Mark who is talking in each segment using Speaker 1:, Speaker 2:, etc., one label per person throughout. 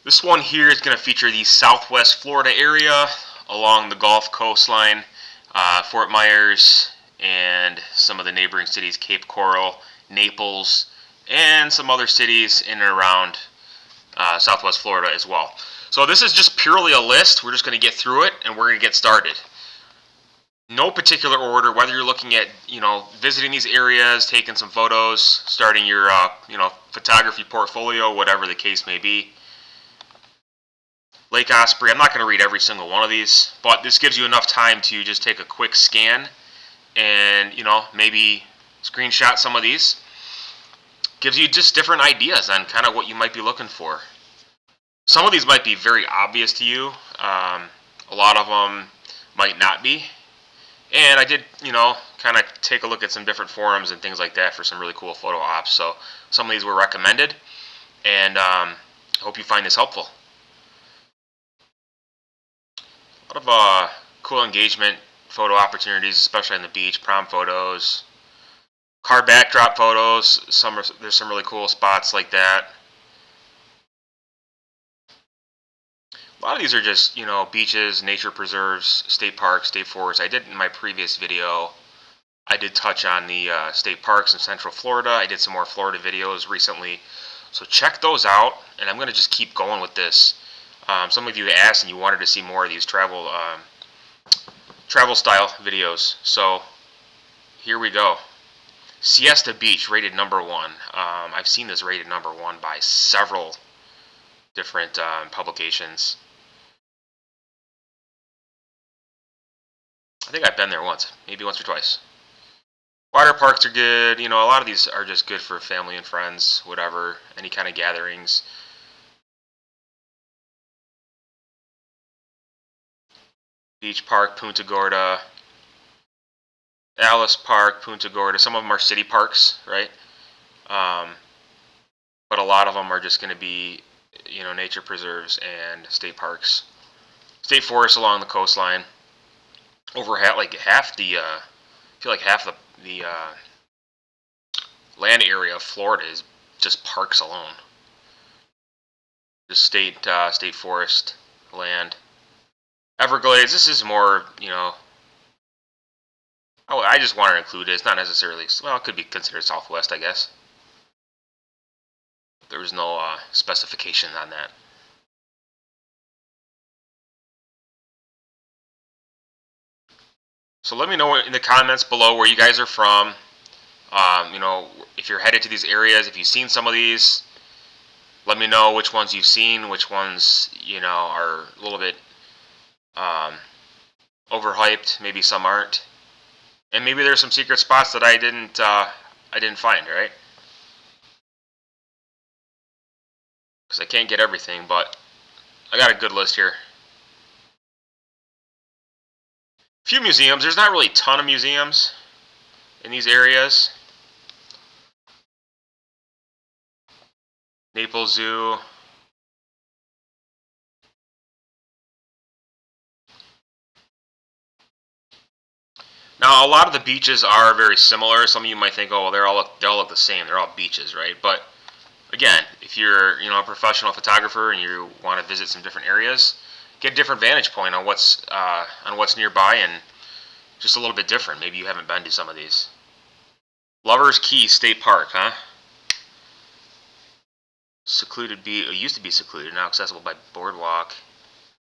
Speaker 1: This one here is going to feature the Southwest Florida area along the Gulf coastline, Fort Myers, and some of the neighboring cities, Cape Coral, Naples, and some other cities in and around Southwest Florida as well. So this is just purely a list. We're just going to get through it and we're going to get started. No particular order, whether you're looking at, visiting these areas, taking some photos, starting your, photography portfolio, whatever the case may be. Lake Osprey, I'm not going to read every single one of these, but this gives you enough time to just take a quick scan and, maybe screenshot some of these. Gives you just different ideas on kind of what you might be looking for. Some of these might be very obvious to you. A lot of them might not be. And I did, kind of take a look at some different forums and things like that for some really cool photo ops. So some of these were recommended, and I hope you find this helpful. A lot of cool engagement photo opportunities, especially on the beach, prom photos, car backdrop photos. There's some really cool spots like that. A lot of these are just, beaches, nature preserves, state parks, state forests. I did in my previous video, I did touch on the state parks in Central Florida. I did some more Florida videos recently. So check those out, and I'm going to just keep going with this. Some of you asked and you wanted to see more of these travel style videos. So here we go. Siesta Beach, rated #1. I've seen this rated #1 by several different publications. I think I've been there once, maybe once or twice. Water parks are good. A lot of these are just good for family and friends, whatever, any kind of gatherings. Beach Park, Punta Gorda, Alice Park, Punta Gorda. Some of them are city parks, right? But a lot of them are just going to be, nature preserves and state parks. State forests along the coastline. Over half the, I feel like half the land area of Florida is just parks alone. Just state forest land. Everglades, this is more, I just want to include it. It's not necessarily, well, it could be considered Southwest, I guess. There was no specification on that. So let me know in the comments below where you guys are from. If you're headed to these areas, if you've seen some of these, let me know which ones you've seen, which ones, are a little bit overhyped. Maybe some aren't. And maybe there's some secret spots that I didn't find, right? Because I can't get everything, but I got a good list here. Few museums. There's not really a ton of museums in these areas. Naples Zoo. Now, a lot of the beaches are very similar. Some of you might think, oh, well, they all look the same. They're all beaches, right? But again, if you're, a professional photographer and you want to visit some different areas, get a different vantage point on what's nearby and just a little bit different. Maybe you haven't been to some of these. Lover's Key State Park, huh? Secluded it used to be secluded, now accessible by boardwalk.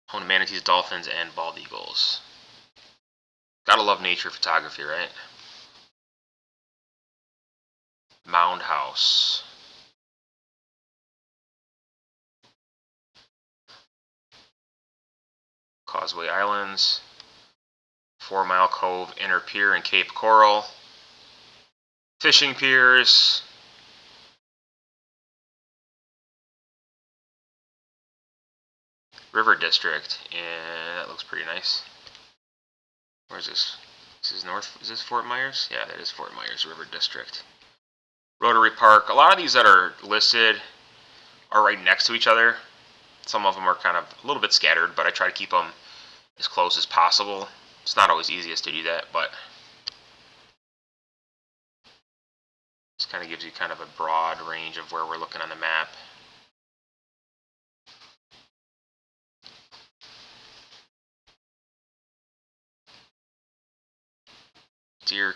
Speaker 1: Home to manatees, dolphins, and bald eagles. Gotta love nature photography, right? Mound House. Causeway Islands. 4 Mile Cove, Inner Pier, and Cape Coral. Fishing piers. River District, and that looks pretty nice. Where is this? This is north. Is this Fort Myers? Yeah, that is Fort Myers River District. Rotary Park. A lot of these that are listed are right next to each other. Some of them are kind of a little bit scattered, but I try to keep them as close as possible. It's not always easiest to do that, but this kind of gives you kind of a broad range of where we're looking on the map. Deer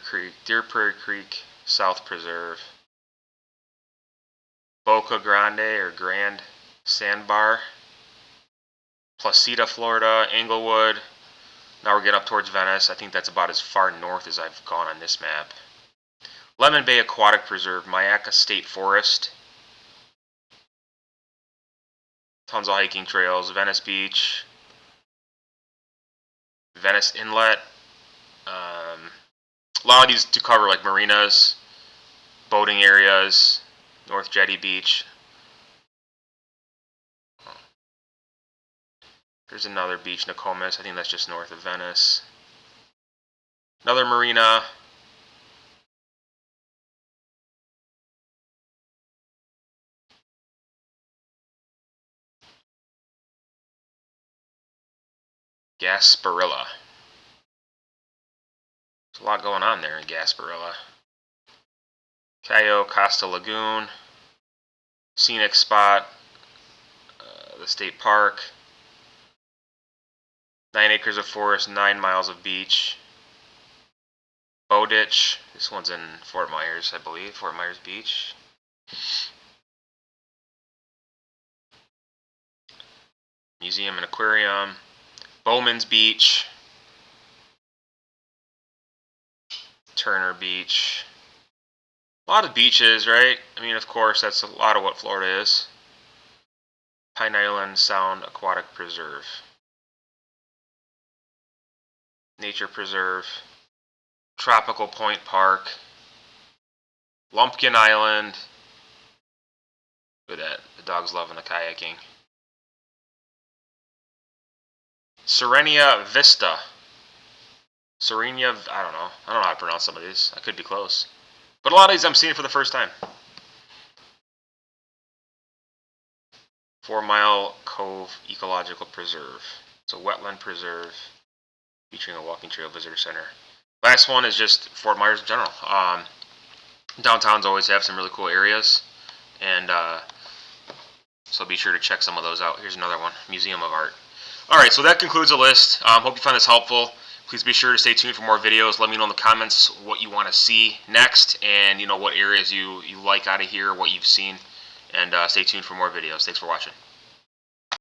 Speaker 1: Prairie Creek South Preserve. Boca Grande or Grand Sandbar. Placida, Florida. Englewood. Now we're getting up towards Venice. I think that's about as far north as I've gone on this map. Lemon Bay Aquatic Preserve, Mayaca State Forest. Tons of hiking trails. Venice Beach. Venice Inlet. A lot of these to cover like marinas, boating areas, North Jetty Beach. There's another beach, Nokomis. I think that's just north of Venice. Another marina. Gasparilla. There's a lot going on there in Gasparilla. Cayo Costa Lagoon. Scenic spot. The state park. 9 acres of forest, 9 miles of beach. Bowditch. This one's in Fort Myers, I believe. Fort Myers Beach. Museum and Aquarium. Bowman's Beach. Turner Beach. A lot of beaches, right? I mean, of course, that's a lot of what Florida is. Pine Island Sound Aquatic Preserve. Nature Preserve. Tropical Point Park. Lumpkin Island. Look at that. The dog's loving the kayaking. Serenia Vista. Serenia, I don't know. I don't know how to pronounce some of these. I could be close. But a lot of these I'm seeing for the first time. 4 Mile Cove Ecological Preserve. It's a wetland preserve featuring a walking trail visitor center. Last one is just Fort Myers in general. Downtowns always have some really cool areas, and so be sure to check some of those out. Here's another one, Museum of Art. Alright, so that concludes the list. Hope you find this helpful. Please be sure to stay tuned for more videos. Let me know in the comments what you want to see next, and what areas you like out of here, what you've seen, and stay tuned for more videos. Thanks for watching.